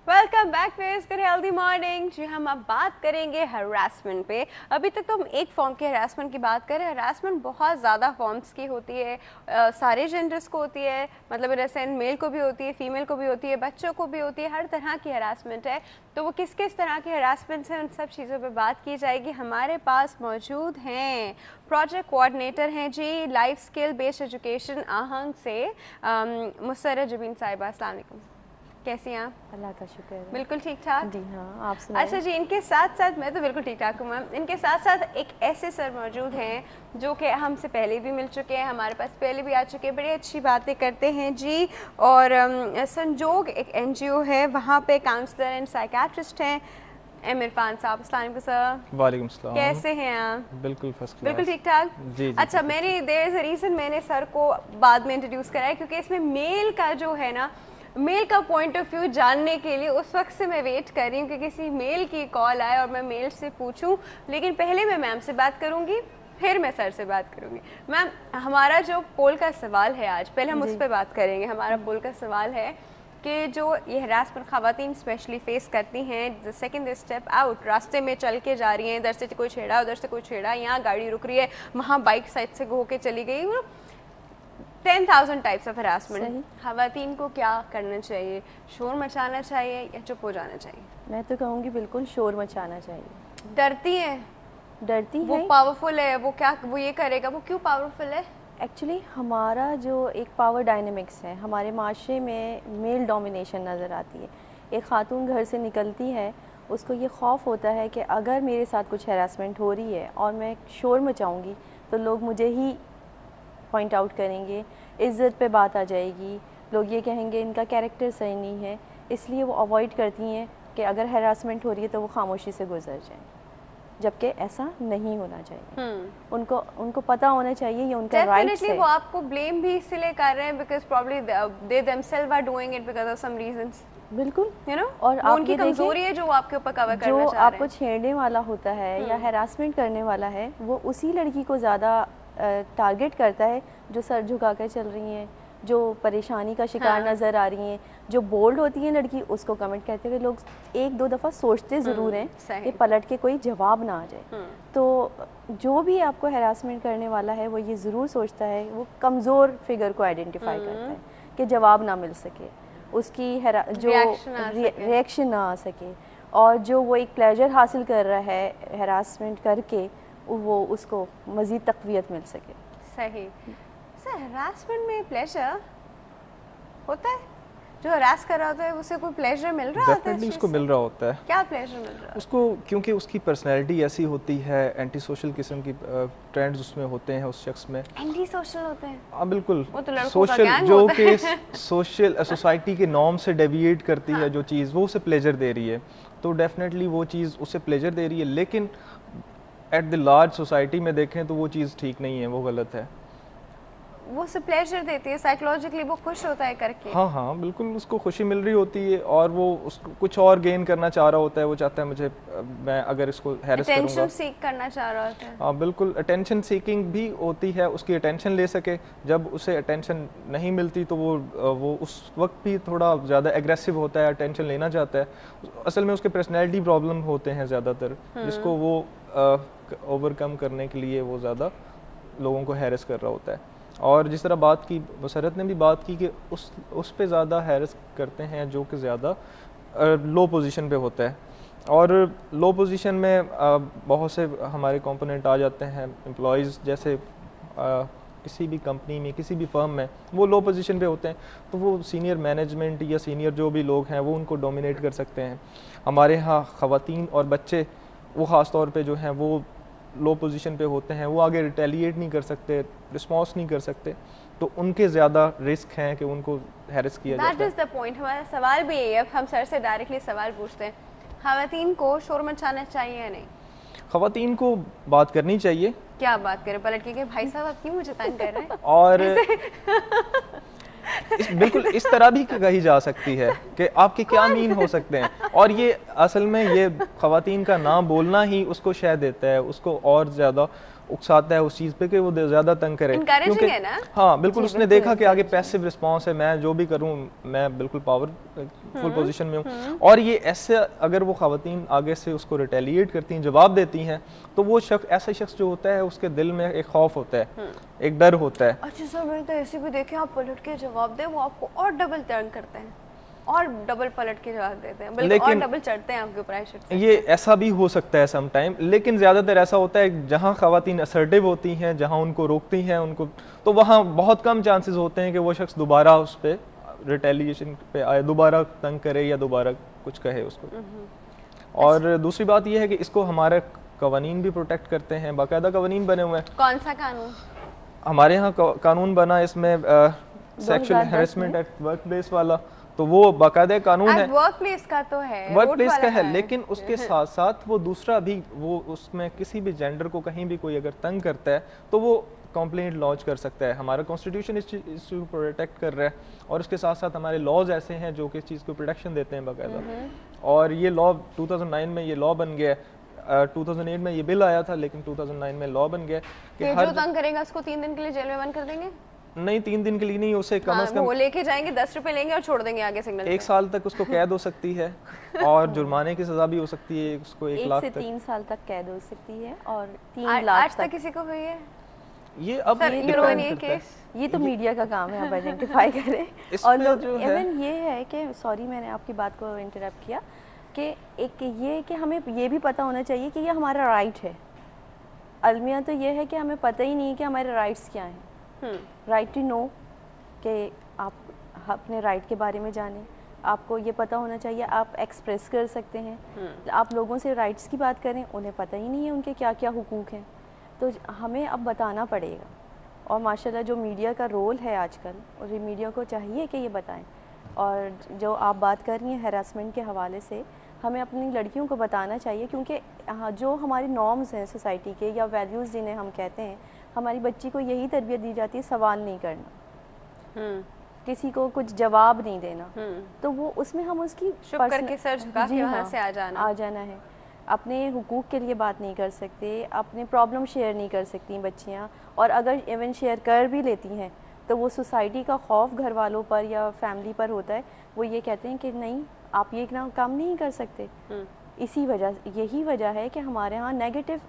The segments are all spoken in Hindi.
Welcome back friends, good healthy morning. जी हम अब बात करेंगे हरासमेंट पे। अभी तक तो हम एक फॉर्म के हरासमेंट की बात करें। हरासमेंट बहुत ज़्यादा फॉर्म्स की होती है, सारे जेंडर्स को होती है, मतलब जैसे मेल को भी होती है, फीमेल को भी होती है, बच्चों को भी होती है, हर तरह की हरासमेंट है। तो वो किस किस तरह की हरासमेंट है, उन सब चीज़ों पर बात की जाएगी। हमारे पास मौजूद हैं प्रोजेक्ट कोऑर्डिनेटर हैं जी लाइफ स्किल बेस्ड एजुकेशन आहंग से मुसर्रत जबीन साहिबा। अस्सलाम वालेकुम, कैसी हैं आप? अल्लाह का शुक्र है। बिल्कुल ठीक ठाक। जी हाँ, आप सुनाएं। अच्छा जी, इनके साथ साथ मैं तो बिल्कुल ठीक ठाक हूँ मैम। इनके साथ साथ एक ऐसे सर मौजूद हैं जो कि हमसे पहले भी मिल चुके हैं, हमारे पास पहले भी आ चुके हैं, बड़ी अच्छी बातें करते हैं जी। और संजोग एक एनजीओ है, वहाँ पे काउंसलर एंड साइकियाट्रिस्ट हैं एम इरफान साहब। अस्सलाम वालेकुम सर। वालेकुम सलाम। कैसे हैं आप? बिल्कुल फर्स्ट क्लास। बिल्कुल ठीक ठाक। जी। अच्छा, मेरी देयर इज़ अ रीज़न मैंने सर को बाद में इंट्रोड्यूस कराया, क्योंकि इसमें मेल का जो है ना, मेल का पॉइंट ऑफ व्यू जानने के लिए उस वक्त से मैं वेट कर रही हूँ कि किसी मेल की कॉल आए और मैं मेल से पूछूं। लेकिन पहले मैं मैम से बात करूँगी, फिर मैं सर से बात करूँगी। मैम, हमारा जो पोल का सवाल है आज, पहले हम उस पर बात करेंगे। हमारा पोल का सवाल है कि जो ये हरासमेंट ख़वातीन स्पेशली फेस करती हैं, द सेकंड स्टेप आउट, रास्ते में चल के जा रही हैं, इधर से कोई छेड़ा, उधर से कोई छेड़ा, यहाँ गाड़ी रुक रही है, वहाँ बाइक साइड से हो के चली गई, 10,000 टाइप्स ऑफ हरासमेंट। ख़वातीन को क्या करना चाहिए? शोर मचाना चाहिए या चुप हो जाना चाहिए? मैं तो कहूँगी बिल्कुल शोर मचाना चाहिए। डरती हैं? डरती वो है, पावरफुल है, वो क्या वो ये करेगा, वो क्यों पावरफुल है? एक्चुअली हमारा जो एक पावर डायनेमिक्स है हमारे माशरे में, मेल डोमिनेशन नज़र आती है। एक खातून घर से निकलती है, उसको ये खौफ होता है कि अगर मेरे साथ कुछ हैरासमेंट हो रही है और मैं शोर मचाऊंगी तो लोग मुझे ही पॉइंट आउट करेंगे, इज़्ज़त पे बात आ जाएगी, लोग ये कहेंगे इनका कैरेक्टर सही नहीं है। इसलिए वो अवॉइड करती हैं कि अगर हैरासमेंट हो रही है तो वो खामोशी से गुजर जाएं, जबकि ऐसा नहीं होना चाहिए। उनको पता होना चाहिए ये उनका राइट है। वो आपको ब्लेम भी इसलिए कर रहे हैं because probably they themselves are doing it because of some reasons, बिल्कुल, यू नो। और वो उनकी कमजोरी है जो वो आपके ऊपर कवर करना चाह रहे हैं। जो आपको छेड़ने वाला होता है या हैरासमेंट करने वाला है, वो उसी लड़की को ज़्यादा टारगेट करता है जो सर झुका कर चल रही हैं, जो परेशानी का शिकार नज़र आ रही हैं। जो बोल्ड होती है लड़की, उसको कमेंट करते हुए लोग एक दो दफ़ा सोचते ज़रूर हैं कि पलट के कोई जवाब ना आ जाए। तो जो भी आपको हैरासमेंट करने वाला है वो ये ज़रूर सोचता है, वो कमज़ोर फिगर को आइडेंटिफाई करता है कि जवाब ना मिल सके, उसकी जो रिएक्शन ना आ सके, और जो वो एक प्लेजर हासिल कर रहा है हैरासमेंट करके, वो उसको मज़ीद तक़वियत मिल सके। सही। सर, हरासमेंट में प्लेजर होता है? जो हरास कर रहा होता है उसे कोई प्लेजर मिल रहा होता है? डेफिनेटली उसको मिल रहा होता है। क्या प्लेजर मिल रहा है उसको? क्योंकि उसकी पर्सनैलिटी ऐसी होती है, एंटी सोशल किस्म की ट्रेंड्स उसमें होते हैं उस शख्स में। एंटी सोशल होते हैं? हाँ बिल्कुल, वो तो सोशल जो कि सोशल सोसाइटी के नॉर्म से डेविएट करती है जो चीज़, वो उसे प्लेजर दे रही है, तो डेफिनेटली वो चीज़ उसे प्लेजर दे रही है। लेकिन एट द लार्ज सोसाइटी में देखें तो वो चीज़ ठीक नहीं है, वो गलत है। वो उसे प्लेजर देती है, साइकोलॉजिकली वो खुश होता है करके। हाँ, बिल्कुल उसको खुशी मिल रही होती है, और वो उसको कुछ और गेन करना चाह रहा होता है। वो चाहता है मुझे, मैं अगर इसको हैरेस करूंगा, अटेंशन सीक करना चाह रहा होता है। हाँ बिल्कुल, अटेंशन सीकिंग भी होती है, उसकी अटेंशन ले सके। जब उसे अटेंशन नहीं मिलती तो वो उस वक्त भी थोड़ा ज़्यादा एग्रेसिव होता है, अटेंशन लेना चाहता है। असल में उसके पर्सनैलिटी प्रॉब्लम होते हैं ज़्यादातर, जिसको वो ओवरकम करने के लिए वो ज़्यादा लोगों को हैरेस कर रहा होता है। और जिस तरह बात की, मुसर्रत ने भी बात की कि उस पे ज़्यादा हैरेस करते हैं जो कि ज़्यादा लो पोजीशन पे होता है। और लो पोजीशन में बहुत से हमारे कंपोनेंट आ जाते हैं, एम्प्लॉयज़ जैसे किसी भी कंपनी में, किसी भी फर्म में वो लो पोजीशन पे होते हैं, तो वो सीनियर मैनेजमेंट या सीनियर जो भी लोग हैं वो उनको डोमिनेट कर सकते हैं। हमारे यहाँ ख़वातीन और बच्चे वो ख़ास तौर पे जो हैं वो लो पोजीशन पे होते हैं, वो आगे रिटेलिएट नहीं कर सकते, रिस्पॉन्स नहीं कर सकते, तो उनके ज़्यादा रिस्क हैं कि उनको हैरेस किया जाता है। That is the point. हमारा सवाल भी यही है। अब हम सर से डायरेक्टली सवाल पूछते हैं, ख़वातीन को शोर मचाना चाहिए या नहीं? ख़वातीन को बात करनी चाहिए। क्या बात करें, पलट के भाई साहब आप क्यों मुझे तंग कर रहे हैं? और बिल्कुल इस तरह भी कही जा सकती है कि आपके क्या मीन हो सकते हैं, और ये असल में ये ख़वातीन का नाम बोलना ही उसको शह देता है, उसको और ज़्यादा उकसाता है उस चीज़ पे कि वो ज़्यादा तंग करे। Encouraging है ना? हाँ बिल्कुल, जी, उसने बिल्कुल देखा कि आगे पैसिव रिस्पॉन्स है, मैं जो भी करूँ मैं बिल्कुल पावरफुल पोजीशन में हूँ। और ये ऐसे अगर वो ख़वातीन आगे से उसको रिटेलिएट करती हैं, जवाब देती हैं, तो वो शख्स, ऐसा शख्स जो होता है उसके दिल में एक खौफ होता है, एक डर होता है। अच्छा सर, मैंने तो ऐसे भी देखे आप पलट के जवाब दे, वो आपको और डबल तंग करते हैं और डबल पलट के जवाब देते हैं, बल्कि और डबल चढ़ते हैं आपके ऊपर। आई शुड से ये ऐसा भी हो सकता है सम टाइम, लेकिन ज़्यादातर ऐसा होता है जहाँ ख़वातीन असर्टिव होती हैं, जहाँ उनको रोकती हैं उनको, तो वहाँ बहुत कम चांसेस होते हैं कि वो शख्स दोबारा उस पर रिटेलिएशन पे आए, दोबारा तंग करे या दोबारा कुछ कहे उसको। और दूसरी बात यह है कि इसको हमारे कवानीन भी प्रोटेक्ट करते हैं, बाकायदा कवानीन बने हुए हैं। कौन सा कानून? हमारे यहाँ कानून बना इसमें sexual harassment at work place वाला, तो वो बाकायदा कानून है। वर्क प्लेस का तो है, वर्क प्लेस का है, लेकिन उसके साथ साथ वो दूसरा भी, वो उसमें किसी भी जेंडर को कहीं भी कोई अगर तंग करता है तो वो कंप्लेंट लॉन्च कर सकता है। हमारा कॉन्स्टिट्यूशन इस चीज़ को प्रोटेक्ट कर रहा है, और उसके साथ साथ हमारे लॉज ऐसे हैं जो कि इस चीज़ को प्रोटेक्शन देते हैं बाकायदा। और ये लॉ 2009 में ये लॉ बन गया, 2008 में ये बिल आया था, लेकिन 2009 में लॉ बन गया कि जो तंग करेगा उसको 3 दिन के लिए जेल में बंद कर देंगे। नहीं, 3 दिन के लिए नहीं, उसे कम से कम वो लेके जाएंगे, 10 रुपए लेंगे और छोड़ देंगे आगे सिग्नल 1 साल तक उसको कैद हो सकती है और जुर्माने की सजा भी हो सकती है, उसको 1 लाख से तक 3 साल तक कैद हो सकती है और 3 लाख आज तक किसी को हुई है? ये अब सर, ये you know, depend ये करता है। केस, ये तो मीडिया का काम है, आप आइडेंटिफाई करें। इसमें और लोग जो है- इवन ये है कि, सॉरी मैंने आपकी बात को इंटरप्ट किया, कि एक ये कि हमें ये भी पता होना चाहिए कि ये हमारा राइट है। अलमिया तो ये है कि हमें पता ही नहीं है कि हमारे राइट्स क्या हैं। राइट टू नो, कि आप अपने राइट के बारे में जानें, आपको ये पता होना चाहिए आप एक्सप्रेस कर सकते हैं। आप लोगों से राइट्स की बात करें, उन्हें पता ही नहीं है उनके क्या क्या हुकूक हैं, तो हमें अब बताना पड़ेगा। और माशाल्लाह जो मीडिया का रोल है आजकल, और ये मीडिया को चाहिए कि ये बताएं। और जो आप बात कर रही हैं हैरासमेंट के हवाले से, हमें अपनी लड़कियों को बताना चाहिए, क्योंकि जो हमारे नॉर्म्स हैं सोसाइटी के या वैल्यूज़ जिन्हें हम कहते हैं, हमारी बच्ची को यही तरबियत दी जाती है सवाल नहीं करना, किसी को कुछ जवाब नहीं देना। तो वो उसमें हम उसकी चुप करके सर झुका के वहाँ से आ जाना है। अपने हुकूक के लिए बात नहीं कर सकते, अपने प्रॉब्लम शेयर नहीं कर सकती बच्चियाँ, और अगर इवन शेयर कर भी लेती हैं तो वो सोसाइटी का खौफ घर वालों पर या फैमिली पर होता है। वो ये कहते हैं कि नहीं, आप ये ना काम नहीं कर सकते। यही वजह है कि हमारे यहाँ नेगेटिव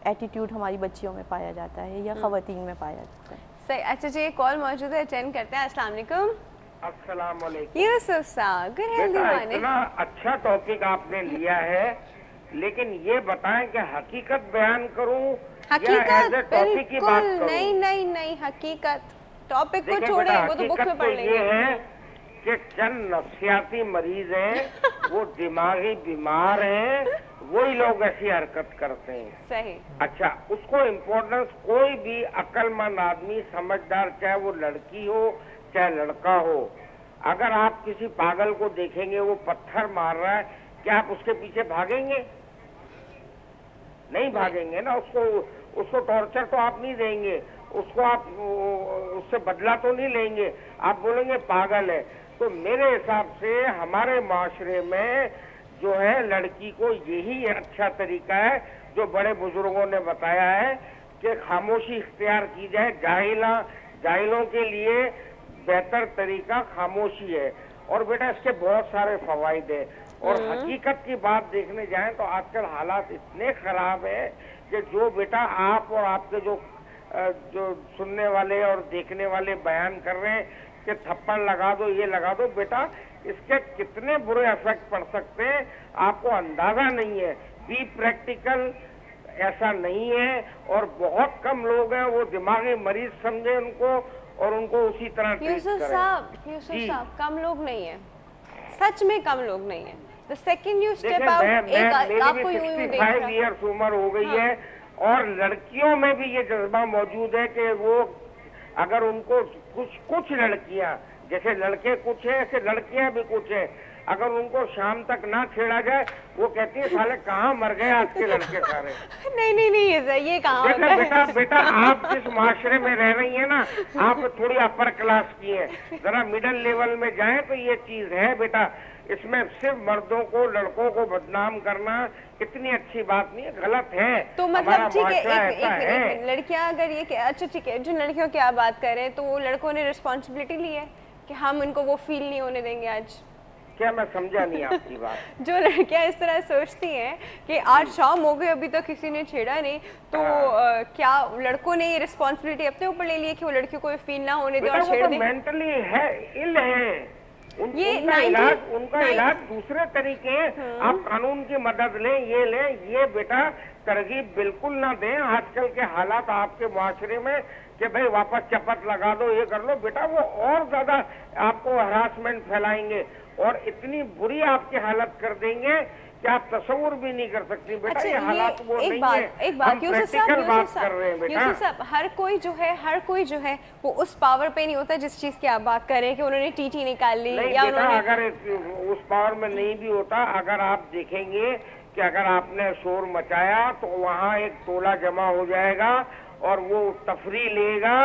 एटीट्यूड हमारी बच्चियों में पाया जाता है या ख़वातीन में पाया जाता है। सही। अच्छा जी, एक कॉल मौजूद है, अटेंड करते हैं। अस्सलाम वालेकुम। अस्सलाम वालेकुम। यूसुफ साहब, गुड हेल्दी मॉर्निंग। इतना अच्छा टॉपिक आपने लिया है, लेकिन ये बताएं कि हकीकत बयान करूं या एज ए टॉपिक की बात करूं? नहीं नहीं नहीं, हकीकत टॉपिक को देखिए छोड़े, बेटा, वो तो बुक में हकीकत पढ़ तो लेंगे। ये है कि चंद नफ्सियाती मरीज हैं, वो दिमागी बीमार हैं, वही लोग ऐसी हरकत करते हैं। सही। अच्छा, उसको इम्पोर्टेंस कोई भी अक्लमंद आदमी, समझदार, चाहे वो लड़की हो चाहे लड़का हो, अगर आप किसी पागल को देखेंगे वो पत्थर मार रहा है, क्या आप उसके पीछे भागेंगे? नहीं भागेंगे ना। उसको टॉर्चर तो आप नहीं देंगे, उसको आप उससे बदला तो नहीं लेंगे, आप बोलेंगे पागल है। तो मेरे हिसाब से हमारे माशरे में जो है लड़की को यही अच्छा तरीका है जो बड़े बुजुर्गों ने बताया है कि खामोशी इख्तियार की जाए। जाहिलों के लिए बेहतर तरीका खामोशी है। और बेटा इसके बहुत सारे फवाइद है। और हकीकत की बात देखने जाएं तो आजकल हालात इतने खराब है कि जो बेटा आप और आपके जो सुनने वाले और देखने वाले बयान कर रहे हैं कि थप्पड़ लगा दो, ये लगा दो, बेटा इसके कितने बुरे इफेक्ट पड़ सकते हैं आपको अंदाजा नहीं है। बी प्रैक्टिकल, ऐसा नहीं है। और बहुत कम लोग हैं वो दिमागी मरीज समझे उनको और उनको उसी तरह ट्रीट यूसुफ करें। साहब कम लोग नहीं है, सच में कम लोग नहीं है। The second you step देखिए, out, मेरी आपको भी यूं देख 65 रहा। ईयर्स उम्र हो गई है और लड़कियों में भी ये जज्बा मौजूद है कि वो अगर उनको कुछ लड़कियां, जैसे लड़के कुछ हैं ऐसे लड़कियां भी कुछ हैं, अगर उनको शाम तक ना छेड़ा जाए, वो कहती है साले कहाँ मर गए आज के लड़के सारे। नहीं नहीं नहीं, ये कहाँ होता है? बेटा बेटा आप जिस माशरे में रह रही है ना, आप थोड़ी अपर क्लास की है, जरा मिडिल लेवल में जाए तो ये चीज है बेटा। इसमें सिर्फ मर्दों को, लड़कों को बदनाम करना इतनी अच्छी बात नहीं है, गलत है। तो मतलब ठीक है, एक लड़कियां अगर ये अच्छा ठीक है, जो लड़कियों की आप बात कर रहे हैं, तो वो लड़कों ने रिस्पॉन्सिबिलिटी ली है कि हम इनको वो फील नहीं होने देंगे आज। क्या मैं समझा नहीं आपकी बात? जो लड़कियां इस तरह सोचती हैं कि आज शाम हो गई अभी तक किसी ने छेड़ा नहीं, तो क्या लड़कों ने ये रिस्पॉन्सिबिलिटी अपने ऊपर ले ली है कि वो लड़कियों को फील ना होने दे और छेड़ दे? मेंटली है, इल है, उनका इलाज दूसरे तरीके हैं। आप कानून की मदद लें, ये लें, ये बेटा तरगीब बिल्कुल ना दें। आजकल के हालात आपके मुआशरे में कि भाई वापस चपत लगा दो, ये कर लो, बेटा वो और ज्यादा आपको हरासमेंट फैलाएंगे और इतनी बुरी आपकी हालत कर देंगे कि आप तस्वुर भी नहीं कर सकती बेटा। अच्छा, ये हालात वो नहीं है। एक बात यूसुफ साहब, हर कोई जो है वो उस पावर पे नहीं होता जिस चीज की आप बात कर रहे हैं कि उन्होंने टीटी निकाल ली नहीं या बेटा, अगर उस पावर में नहीं भी होता, अगर आप देखेंगे कि अगर आपने शोर मचाया तो वहाँ एक टोला जमा हो जाएगा और वो तफरी लेगा।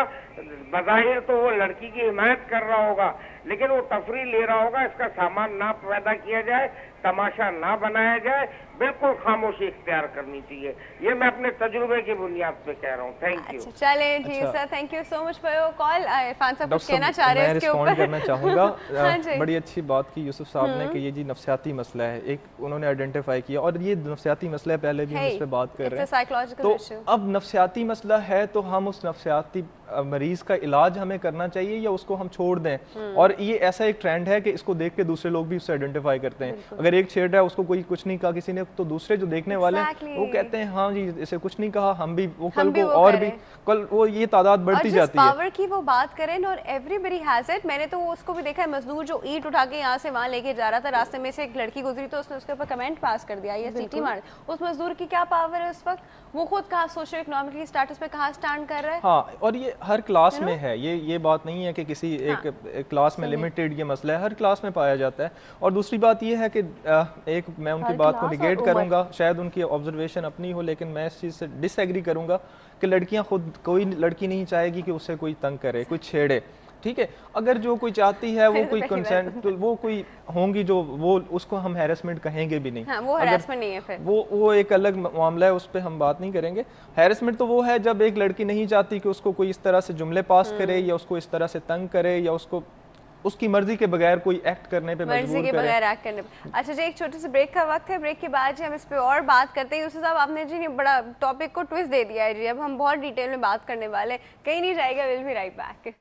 बज़ाहिर तो वो लड़की की हिमायत कर रहा होगा, लेकिन वो तफरी ले रहा होगा। इसका सामान ना पैदा किया जाए, तमाशा ना बनाया जाए, बिल्कुल खामोशी इख्तियार करनी चाहिए। ये मैं अपने तजुर्बे की बुनियाद पे कह रहा हूँ। Thank you. चले जी sir, thank you so much for your call. Irfan साहब कुछ कहना चाह रहे हैं इसके ऊपर? करना चाहूँगा। बड़ी अच्छी बात की यूसुफ साहब ने कि ये जी नफ्सियाती मसला है, एक उन्होंने आइडेंटिफाई किया, और ये नफ्सियाती मसला है, पहले भी हम इस पे बात कर रहे हैं। तो अब नफ्सियाती मसला है तो हम उस नफ्सियाती मरीज का इलाज हमें करना चाहिए या उसको हम छोड़ दें? और ये ऐसा एक ट्रेंड है कि इसको देख के दूसरे लोग भी उससे आइडेंटिफाई करते हैं। अगर एक छेड़ रहा है, उसको कोई कुछ नहीं कहा किसी ने, तो दूसरे जो देखने वाले हैं वो कहते हैं हाँ जी इसे कुछ नहीं कहा, हम भी वो कल को और भी कल वो ये तादाद बढ़ती जाती है। पावर की वो बात करें और एवरीबॉडी हैज इट। मैंने तो उसको भी देखा है, मजदूर जो ईंट उठा के यहाँ से वहाँ लेके जा रहा था, रास्ते में से एक लड़की गुजरी तो उसने उसके ऊपर कमेंट पास कर दिया या सीटी मार। उस मजदूर की क्या पावर है उस वक्त? वो खुद कहाँ सोशियो इकोनॉमिकली स्टेटस पे कहाँ स्टैंड कर रहा है। हाँ, और ये हर क्लास में है, ये बात नहीं है कि किसी एक क्लास में लिमिटेड ये मसला है, हर क्लास में पाया जाता है। और दूसरी बात ये है कि एक मैं उनकी बात को निगेट करूंगा, शायद उनकी ऑब्जर्वेशन अपनी हो, लेकिन मैं इस चीज़ से डिसएग्री करूंगा कि लड़कियां खुद, कोई लड़की नहीं चाहेगी कि उससे कोई तंग करे, कोई छेड़े। ठीक है, अगर जो कोई चाहती है वो कोई कंसेंट, तो वो कोई होंगी जो वो उसको हम हैरेसमेंट कहेंगे भी नहीं। हाँ, वो हैरेसमेंट नहीं है, फिर वो एक अलग मामला है, उस पर हम बात नहीं करेंगे। हैरेसमेंट तो वो है जब एक लड़की नहीं चाहती कि उसको कोई इस तरह से जुमले पास करे या उसको इस तरह से तंग करे या उसको उसकी मर्जी के बगैर कोई एक्ट करने पे मजबूर करे। बगैर एक्ट करने पे। अच्छा जी, एक छोटे से ब्रेक का वक्त है, ब्रेक के बाद जी हम इस पे और बात करते हैं। यूसुफ साहब, आपने जी बड़ा टॉपिक को ट्विस्ट दे दिया है जी, अब हम बहुत डिटेल में बात करने वाले हैं, कहीं नहीं जाएगा। Will be right back.